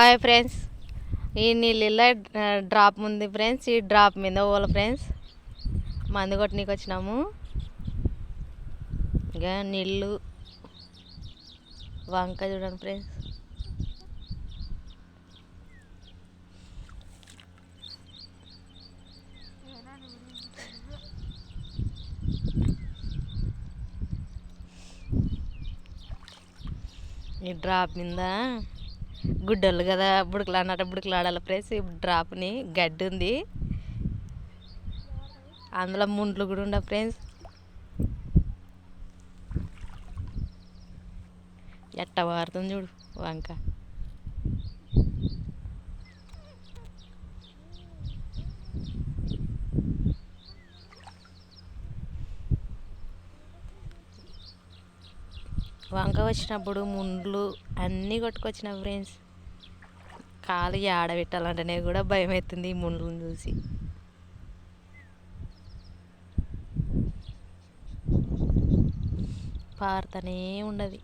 Hi friends, ఈ నీళ్ళ drop ఉంది ఫ్రెండ్స్. ఈ డ్రాప్ మీద పోవాలి ఫ్రెండ్స్. మందు కొట్టనీకి వచ్చినాము. ఇంకా నీళ్ళు వంక చూడండి ఫ్రెండ్స్. ఈ డ్రాప్ మీద గుడ్డలు కదా, బుడకలాడాలి ఫ్రెండ్స్. ఈ డ్రాప్ని గడ్డి ఉంది, అందులో ముండ్లు కూడా ఉండవు ఫ్రెండ్స్. ఎట్ట పారుతుంది చూడు వంక. వంక వచ్చినప్పుడు ముండ్లు అన్నీ కొట్టుకొచ్చిన ఫ్రెండ్స్. కాలు ఆడబెట్టాలంటేనే కూడా భయం అవుతుంది ఈ ముండ్లను చూసి. పారుతూనే ఉండదు.